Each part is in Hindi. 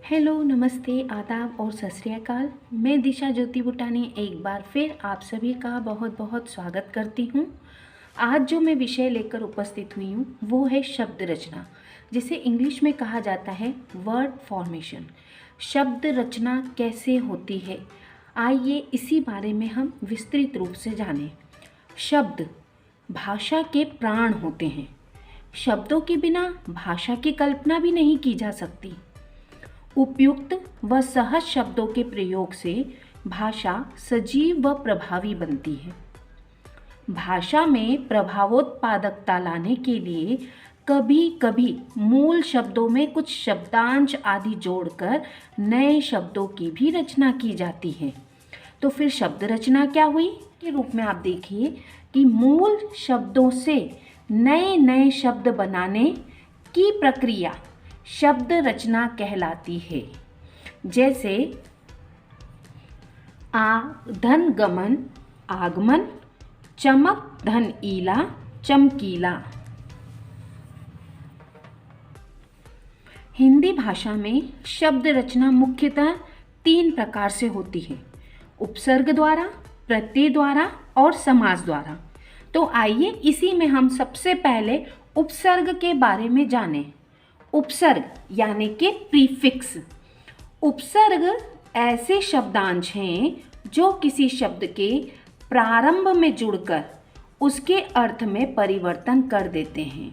हेलो, नमस्ते, आदाब और सत श्री अकाल। मैं दिशा ज्योति बुटानी एक बार फिर आप सभी का बहुत बहुत स्वागत करती हूँ। आज जो मैं विषय लेकर उपस्थित हुई हूँ वो है शब्द रचना, जिसे इंग्लिश में कहा जाता है वर्ड फॉर्मेशन। शब्द रचना कैसे होती है, आइए इसी बारे में हम विस्तृत रूप से जानें। शब्द भाषा के प्राण होते हैं। शब्दों के बिना भाषा की कल्पना भी नहीं की जा सकती। उपयुक्त व सहज शब्दों के प्रयोग से भाषा सजीव व प्रभावी बनती है। भाषा में प्रभावोत्पादकता लाने के लिए कभी कभी मूल शब्दों में कुछ शब्दांश आदि जोड़कर नए शब्दों की भी रचना की जाती है। तो फिर शब्द रचना क्या हुई के रूप में आप देखिए कि मूल शब्दों से नए नए शब्द बनाने की प्रक्रिया शब्द रचना कहलाती है। जैसे धन गमन आगमन, चमक धन ईला चमकीला। हिंदी भाषा में शब्द रचना मुख्यतः 3 प्रकार से होती है: उपसर्ग द्वारा, प्रत्यय द्वारा और समास द्वारा। तो आइए इसी में हम सबसे पहले उपसर्ग के बारे में जानें। उपसर्ग यानी कि प्रीफिक्स। उपसर्ग ऐसे शब्दांश हैं जो किसी शब्द के प्रारंभ में जुड़कर उसके अर्थ में परिवर्तन कर देते हैं।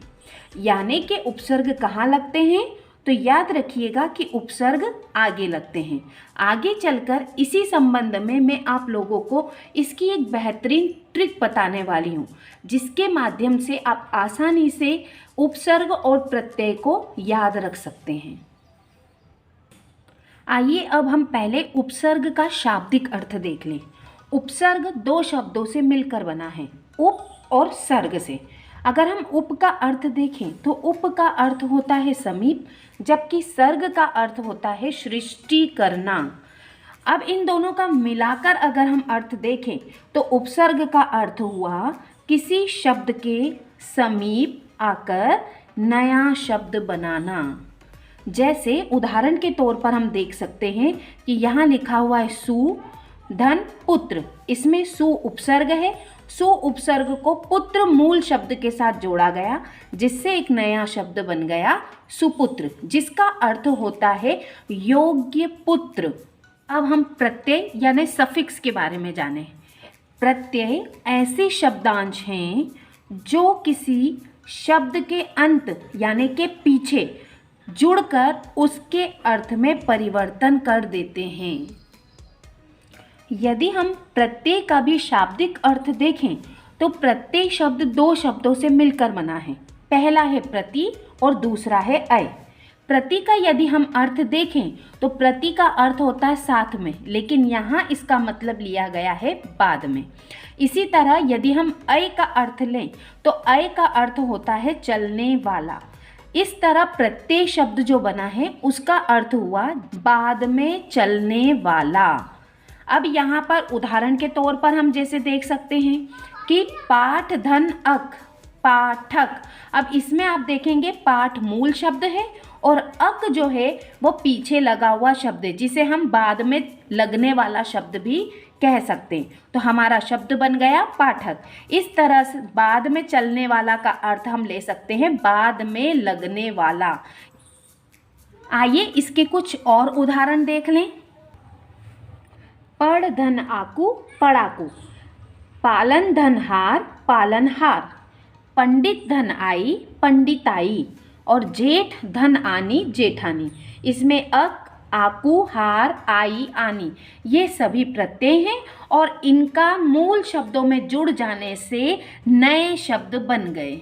यानी कि उपसर्ग कहाँ लगते हैं, तो याद रखिएगा कि उपसर्ग आगे लगते हैं। आगे चलकर इसी संबंध में मैं आप लोगों को इसकी एक बेहतरीन ट्रिक बताने वाली हूँ, जिसके माध्यम से आप आसानी से उपसर्ग और प्रत्यय को याद रख सकते हैं। आइए अब हम पहले उपसर्ग का शाब्दिक अर्थ देख लें। उपसर्ग 2 शब्दों से मिलकर बना है, उप और सर्ग से। अगर हम उप का अर्थ देखें तो उप का अर्थ होता है समीप, जबकि सर्ग का अर्थ होता है सृष्टि करना। अब इन दोनों का मिलाकर अगर हम अर्थ देखें तो उपसर्ग का अर्थ हुआ किसी शब्द के समीप आकर नया शब्द बनाना। जैसे उदाहरण के तौर पर हम देख सकते हैं कि यहाँ लिखा हुआ है सु धन पुत्र। इसमें सु उपसर्ग है। सु उपसर्ग को पुत्र मूल शब्द के साथ जोड़ा गया, जिससे एक नया शब्द बन गया सुपुत्र, जिसका अर्थ होता है योग्य पुत्र। अब हम प्रत्यय यानी सफिक्स के बारे में जानें। प्रत्यय ऐसे शब्दांश हैं जो किसी शब्द के अंत यानी के पीछे जुड़कर उसके अर्थ में परिवर्तन कर देते हैं। यदि हम प्रत्यय का भी शाब्दिक अर्थ देखें तो प्रत्यय शब्द 2 शब्दों से मिलकर बना है। पहला है प्रति और दूसरा है अय। प्रति का यदि हम अर्थ देखें तो प्रति का अर्थ होता है साथ में, लेकिन यहाँ इसका मतलब लिया गया है बाद में। इसी तरह यदि हम अय का अर्थ लें तो अय का अर्थ होता है चलने वाला। इस तरह प्रत्यय शब्द जो बना है उसका अर्थ हुआ बाद में चलने वाला। अब यहाँ पर उदाहरण के तौर पर हम जैसे देख सकते हैं कि पाठ धन अक पाठक। अब इसमें आप देखेंगे पाठ मूल शब्द है और अक जो है वो पीछे लगा हुआ शब्द है, जिसे हम बाद में लगने वाला शब्द भी कह सकते हैं। तो हमारा शब्द बन गया पाठक। इस तरह से बाद में चलने वाला का अर्थ हम ले सकते हैं बाद में लगने वाला। आइए इसके कुछ और उदाहरण देख लें। पढ़ धन आकू पढ़ाकू, पालन धन हार पालनहार, पंडित धन आई पंडिताई और जेठ धन आनी जेठानी। इसमें अक आकू हार आई आनी ये सभी प्रत्यय हैं और इनका मूल शब्दों में जुड़ जाने से नए शब्द बन गए।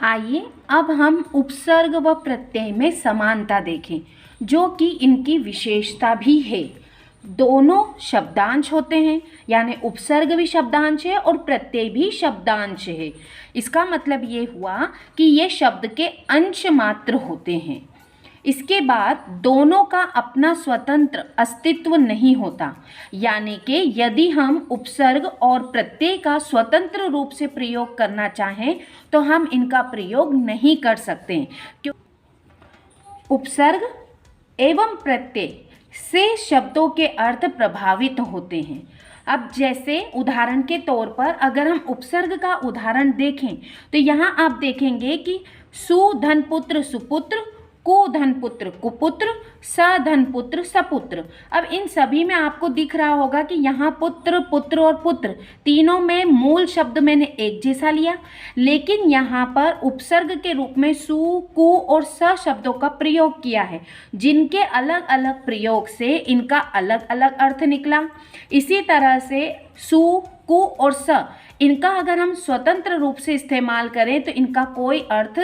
आइए अब हम उपसर्ग व प्रत्यय में समानता देखें, जो कि इनकी विशेषता भी है। दोनों शब्दांश होते हैं, यानी उपसर्ग भी शब्दांश है और प्रत्यय भी शब्दांश है। इसका मतलब ये हुआ कि ये शब्द के अंश मात्र होते हैं। इसके बाद दोनों का अपना स्वतंत्र अस्तित्व नहीं होता, यानी कि यदि हम उपसर्ग और प्रत्यय का स्वतंत्र रूप से प्रयोग करना चाहें तो हम इनका प्रयोग नहीं कर सकते। क्यों? उपसर्ग एवं प्रत्यय से शब्दों के अर्थ प्रभावित होते हैं। अब जैसे उदाहरण के तौर पर अगर हम उपसर्ग का उदाहरण देखें तो यहाँ आप देखेंगे कि सु धनपुत्र सुपुत्र, कु धनपुत्र कुपुत्र, स धनपुत्र सपुत्र। अब इन सभी में आपको दिख रहा होगा कि यहाँ पुत्र, पुत्र और पुत्र तीनों में मूल शब्द मैंने एक जैसा लिया, लेकिन यहाँ पर उपसर्ग के रूप में सु, कु और स शब्दों का प्रयोग किया है, जिनके अलग अलग प्रयोग से इनका अलग अलग अर्थ निकला। इसी तरह से सु, कु और स इनका अगर हम स्वतंत्र रूप से इस्तेमाल करें तो इनका कोई अर्थ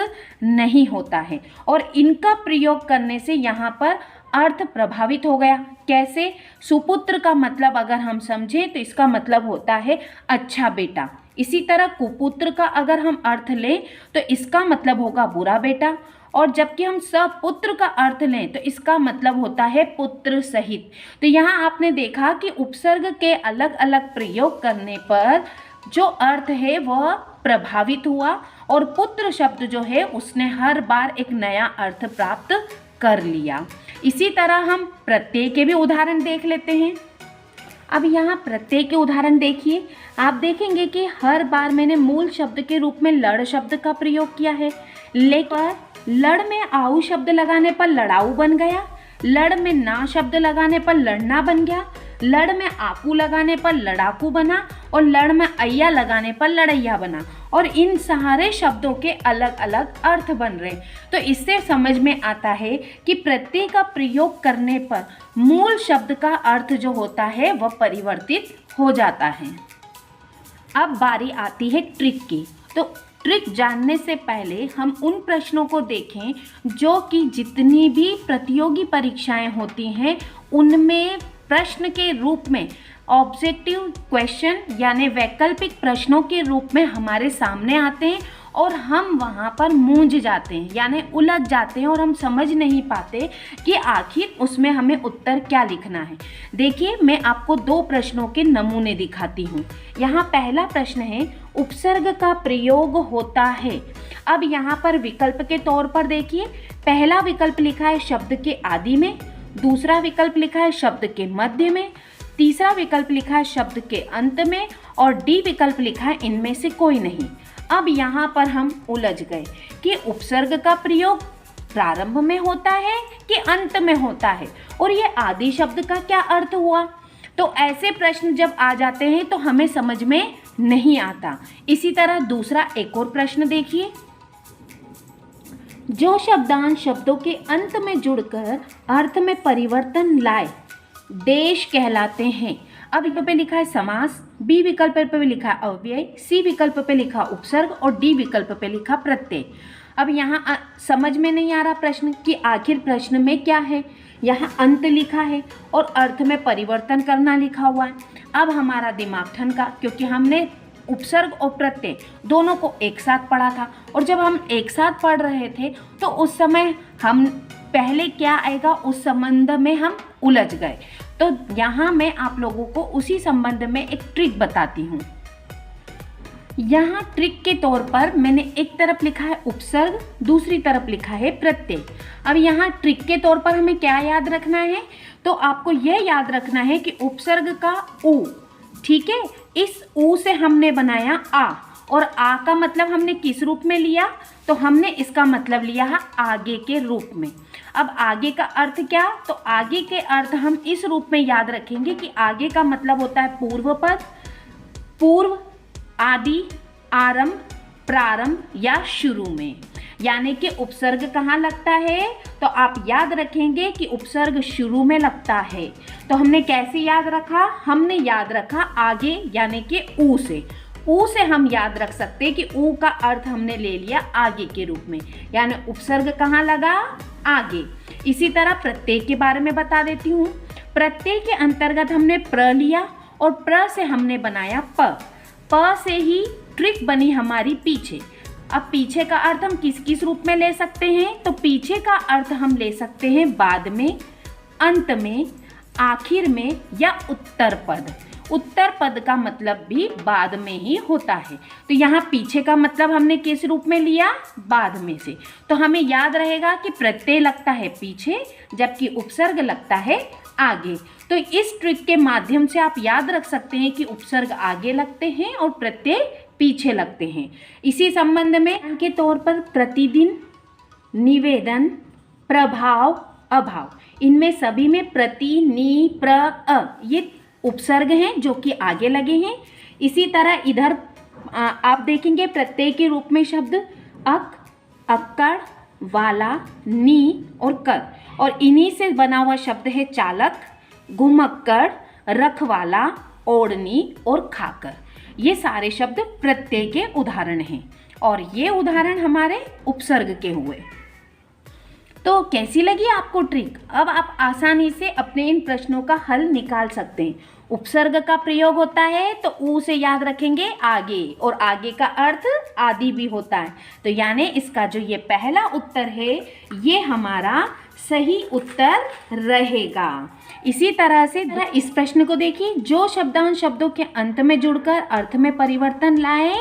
नहीं होता है, और इनका प्रयोग करने से यहाँ पर अर्थ प्रभावित हो गया। कैसे? सुपुत्र का मतलब अगर हम समझें तो इसका मतलब होता है अच्छा बेटा। इसी तरह कुपुत्र का अगर हम अर्थ लें तो इसका मतलब होगा बुरा बेटा, और जबकि हम सपुत्र का अर्थ लें तो इसका मतलब होता है पुत्र सहित। तो यहाँ आपने देखा कि उपसर्ग के अलग अलग प्रयोग करने पर जो अर्थ है वह प्रभावित हुआ, और पुत्र शब्द जो है उसने हर बार एक नया अर्थ प्राप्त कर लिया। इसी तरह हम प्रत्यय के भी उदाहरण देख लेते हैं। अब यहाँ प्रत्यय के उदाहरण देखिए, आप देखेंगे कि हर बार मैंने मूल शब्द के रूप में लड़ शब्द का प्रयोग किया है, लेकिन लड़ में आऊ शब्द लगाने पर लड़ाऊ बन गया, लड़ में ना शब्द लगाने पर लड़ना बन गया, लड़ में आकू लगाने पर लड़ाकू बना, और लड़ में अय्या लगाने पर लड़ैया बना, और इन सारे शब्दों के अलग अलग अर्थ बन रहे। तो इससे समझ में आता है कि प्रत्यय का प्रयोग करने पर मूल शब्द का अर्थ जो होता है वह परिवर्तित हो जाता है। अब बारी आती है ट्रिक की। तो ट्रिक जानने से पहले हम उन प्रश्नों को देखें जो कि जितनी भी प्रतियोगी परीक्षाएं होती हैं उनमें प्रश्न के रूप में ऑब्जेक्टिव क्वेश्चन यानी वैकल्पिक प्रश्नों के रूप में हमारे सामने आते हैं, और हम वहाँ पर मूंझ जाते हैं यानी उलझ जाते हैं, और हम समझ नहीं पाते कि आखिर उसमें हमें उत्तर क्या लिखना है। देखिए, मैं आपको दो प्रश्नों के नमूने दिखाती हूँ। यहाँ पहला प्रश्न है, उपसर्ग का प्रयोग होता है। अब यहाँ पर विकल्प के तौर पर देखिए, पहला विकल्प लिखा है शब्द के आदि में, दूसरा विकल्प लिखा है शब्द के मध्य में, तीसरा विकल्प लिखा है शब्द के अंत में, और डी विकल्प लिखा है इनमें से कोई नहीं। अब यहाँ पर हम उलझ गए कि उपसर्ग का प्रयोग प्रारंभ में होता है कि अंत में होता है, और ये आदि शब्द का क्या अर्थ हुआ। तो ऐसे प्रश्न जब आ जाते हैं तो हमें समझ में नहीं आता। इसी तरह दूसरा एक और प्रश्न देखिए, जो शब्दांश शब्दों के अंत में जुड़कर अर्थ में परिवर्तन लाए देश कहलाते हैं। अब विकल्प पे लिखा है समास, बी विकल्प पे लिखा है अव्यय, सी विकल्प पे लिखा उपसर्ग, और डी विकल्प पे लिखा प्रत्यय। अब यहाँ समझ में नहीं आ रहा प्रश्न कि आखिर प्रश्न में क्या है। यहाँ अंत लिखा है और अर्थ में परिवर्तन करना लिखा हुआ है। अब हमारा दिमाग ठनका, क्योंकि हमने उपसर्ग और प्रत्यय दोनों को एक साथ पढ़ा था, और जब हम एक साथ पढ़ रहे थे तो उस समय हम पहले क्या आएगा उस संबंध में हम उलझ गए। तो यहाँ मैं आप लोगों को उसी संबंध में एक ट्रिक बताती हूँ। यहाँ ट्रिक के तौर पर मैंने एक तरफ लिखा है उपसर्ग, दूसरी तरफ लिखा है प्रत्यय। अब यहाँ ट्रिक के तौर पर हमें क्या याद रखना है, तो आपको यह याद रखना है कि उपसर्ग का उ, ठीक है, इस उ से हमने बनाया आ, और आ का मतलब हमने किस रूप में लिया, तो हमने इसका मतलब लिया है आगे के रूप में। अब आगे का अर्थ क्या, तो आगे के अर्थ हम इस रूप में याद रखेंगे कि आगे का मतलब होता है पूर्व पद, पूर्व, आदि, आरंभ, प्रारंभ या शुरू में। यानी कि उपसर्ग कहाँ लगता है, तो आप याद रखेंगे कि उपसर्ग शुरू में लगता है। तो हमने कैसे याद रखा, हमने याद रखा आगे यानी कि ऊ से। ऊ से हम याद रख सकते हैं कि ऊ का अर्थ हमने ले लिया आगे के रूप में, यानी उपसर्ग कहाँ लगा, आगे। इसी तरह प्रत्यय के बारे में बता देती हूँ। प्रत्यय के अंतर्गत हमने प्र लिया और प्र से हमने बनाया प। प से ही ट्रिक बनी हमारी पीछे। अब पीछे का अर्थ हम किस किस रूप में ले सकते हैं, तो पीछे का अर्थ हम ले सकते हैं बाद में, अंत में, आखिर में या उत्तर पद। उत्तर पद का मतलब भी बाद में ही होता है। तो यहाँ पीछे का मतलब हमने किस रूप में लिया, बाद में से। तो हमें याद रहेगा कि प्रत्यय लगता है पीछे जबकि उपसर्ग लगता है आगे। तो इस ट्रिक के माध्यम से आप याद रख सकते हैं कि उपसर्ग आगे लगते हैं और प्रत्यय पीछे लगते हैं। इसी संबंध में के तौर पर प्रतिदिन, निवेदन, प्रभाव, अभाव, इनमें सभी में प्रति, नि, प्र, अ ये उपसर्ग हैं जो कि आगे लगे हैं। इसी तरह इधर आप देखेंगे प्रत्यय के रूप में शब्द अक, अक्कड़, वाला, नी और कर, और इन्हीं से बना हुआ शब्द है चालक, घुमक्कड़, रखवाला, ओढ़नी और खाकर। ये सारे शब्द प्रत्यय के उदाहरण हैं और ये उदाहरण हमारे उपसर्ग के हुए। तो कैसी लगी आपको ट्रिक? अब आप आसानी से अपने इन प्रश्नों का हल निकाल सकते हैं। उपसर्ग का प्रयोग होता है तो ऊ से याद रखेंगे आगे, और आगे का अर्थ आदि भी होता है। तो यानी इसका जो ये पहला उत्तर है ये हमारा सही उत्तर रहेगा। इसी तरह से इस प्रश्न को देखिए, जो शब्दांश शब्दों के अंत में जुड़कर अर्थ में परिवर्तन लाए।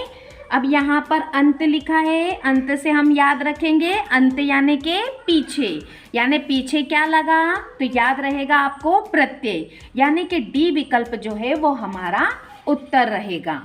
अब यहाँ पर अंत लिखा है, अंत से हम याद रखेंगे अंत यानी के पीछे, यानी पीछे क्या लगा तो याद रहेगा आपको प्रत्यय, यानी कि डी विकल्प जो है वो हमारा उत्तर रहेगा।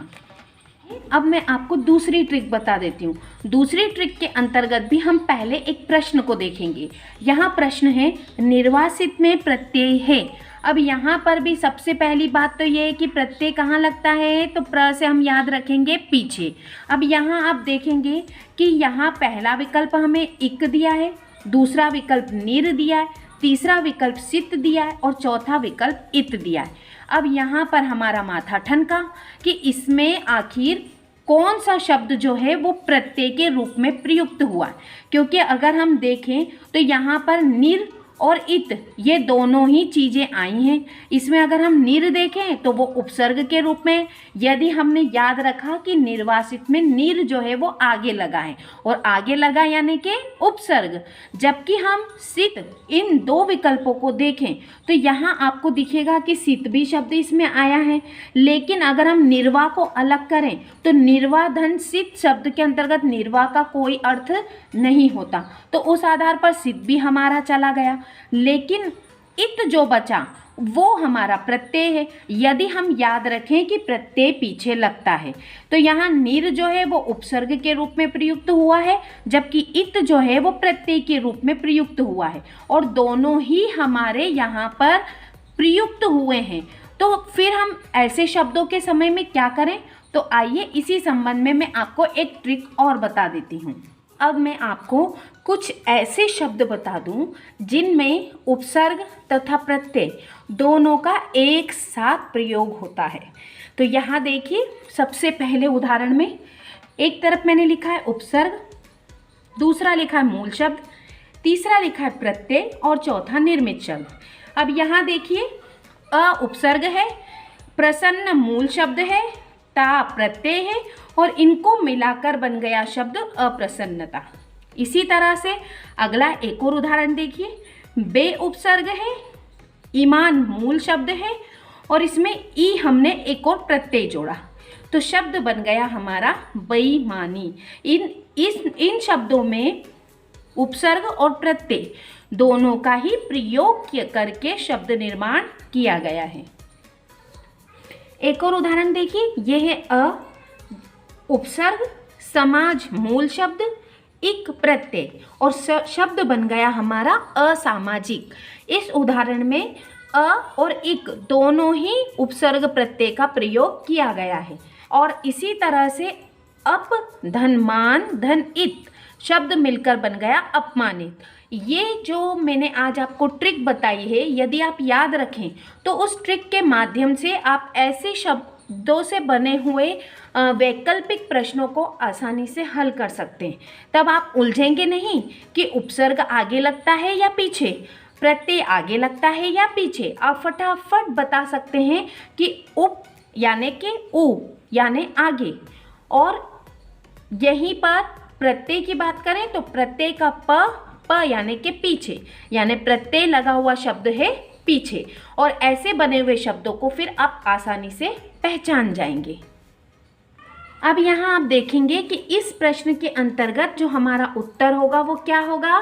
अब मैं आपको दूसरी ट्रिक बता देती हूँ। दूसरी ट्रिक के अंतर्गत भी हम पहले एक प्रश्न को देखेंगे। यहाँ प्रश्न है निर्वासित में प्रत्यय है। अब यहाँ पर भी सबसे पहली बात तो ये है कि प्रत्यय कहाँ लगता है, तो प्र से हम याद रखेंगे पीछे। अब यहाँ आप देखेंगे कि यहाँ पहला विकल्प हमें इक दिया है, दूसरा विकल्प निर दिया है, तीसरा विकल्प सित दिया है और चौथा विकल्प इत दिया है। अब यहाँ पर हमारा माथा ठनका कि इसमें आखिर कौन सा शब्द जो है वो प्रत्यय के रूप में प्रयुक्त हुआ, क्योंकि अगर हम देखें तो यहाँ पर निर और इत ये दोनों ही चीज़ें आई हैं। इसमें अगर हम निर देखें तो वो उपसर्ग के रूप में, यदि हमने याद रखा कि निर्वासित में निर जो है वो आगे लगा है और आगे लगा यानी कि उपसर्ग, जबकि हम सित इन दो विकल्पों को देखें तो यहाँ आपको दिखेगा कि सित भी शब्द इसमें आया है। लेकिन अगर हम निर्वा को अलग करें तो निर्वा धन सित शब्द के अंतर्गत निर्वा का कोई अर्थ नहीं होता, तो उस आधार पर सित भी हमारा चला गया। लेकिन इत जो बचा वो हमारा प्रत्यय है। यदि हम याद रखें कि प्रत्यय पीछे लगता है तो यहाँ निर जो है वो उपसर्ग के रूप में प्रयुक्त हुआ है, जबकि इत जो है वो प्रत्यय के रूप में प्रयुक्त हुआ है, और दोनों ही हमारे यहाँ पर प्रयुक्त हुए हैं। तो फिर हम ऐसे शब्दों के समय में क्या करें, तो आइए इसी संबंध में मैं आपको एक ट्रिक और बता देती हूँ। अब मैं आपको कुछ ऐसे शब्द बता दूं जिनमें उपसर्ग तथा प्रत्यय दोनों का एक साथ प्रयोग होता है। तो यहाँ देखिए, सबसे पहले उदाहरण में एक तरफ मैंने लिखा है उपसर्ग, दूसरा लिखा है मूल शब्द, तीसरा लिखा है प्रत्यय और चौथा निर्मित शब्द। अब यहाँ देखिए, अ उपसर्ग है, प्रसन्न मूल शब्द है, ता प्रत्यय है और इनको मिलाकर बन गया शब्द अप्रसन्नता। इसी तरह से अगला एक और उदाहरण देखिए, बे उपसर्ग है, ईमान मूल शब्द है और इसमें ई हमने एक और प्रत्यय जोड़ा तो शब्द बन गया हमारा बेईमानी। इन शब्दों में उपसर्ग और प्रत्यय दोनों का ही प्रयोग करके शब्द निर्माण किया गया है। एक और उदाहरण देखिए, यह है अ उपसर्ग, समाज मूल शब्द, इक प्रत्यय और शब्द बन गया हमारा असामाजिक। इस उदाहरण में अ और इक दोनों ही उपसर्ग प्रत्यय का प्रयोग किया गया है। और इसी तरह से अप धन मान धन इत शब्द मिलकर बन गया अपमानित। ये जो मैंने आज आपको ट्रिक बताई है, यदि आप याद रखें तो उस ट्रिक के माध्यम से आप ऐसे शब्दों से बने हुए वैकल्पिक प्रश्नों को आसानी से हल कर सकते हैं। तब आप उलझेंगे नहीं कि उपसर्ग आगे लगता है या पीछे, प्रत्यय आगे लगता है या पीछे। आप फटाफट बता सकते हैं कि उप यानी कि उ यानी आगे, और यहीं पर प्रत्यय की बात करें तो प्रत्यय का प यानी कि पीछे, यानी प्रत्यय लगा हुआ शब्द है पीछे, और ऐसे बने हुए शब्दों को फिर आप आसानी से पहचान जाएंगे। अब यहाँ आप देखेंगे कि इस प्रश्न के अंतर्गत जो हमारा उत्तर होगा वो क्या होगा,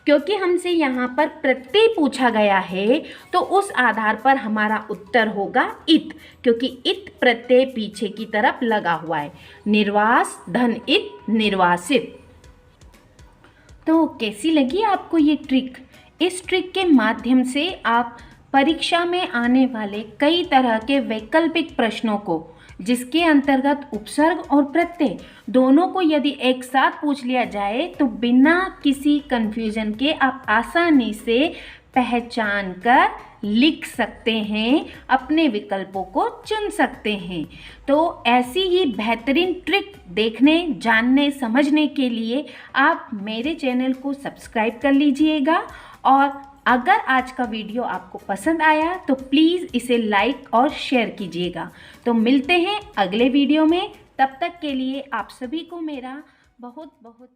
क्योंकि हमसे यहाँ पर प्रत्यय पूछा गया है तो उस आधार पर हमारा उत्तर होगा इत, क्योंकि इत प्रत्यय पीछे की तरफ लगा हुआ है। निर्वास धन इत, निर्वासित। तो कैसी लगी आपको ये ट्रिक? इस ट्रिक के माध्यम से आप परीक्षा में आने वाले कई तरह के वैकल्पिक प्रश्नों को, जिसके अंतर्गत उपसर्ग और प्रत्यय दोनों को यदि एक साथ पूछ लिया जाए तो बिना किसी कंफ्यूजन के आप आसानी से पहचान कर लिख सकते हैं, अपने विकल्पों को चुन सकते हैं। तो ऐसी ही बेहतरीन ट्रिक देखने, जानने, समझने के लिए आप मेरे चैनल को सब्सक्राइब कर लीजिएगा, और अगर आज का वीडियो आपको पसंद आया तो प्लीज़ इसे लाइक और शेयर कीजिएगा। तो मिलते हैं अगले वीडियो में, तब तक के लिए आप सभी को मेरा बहुत बहुत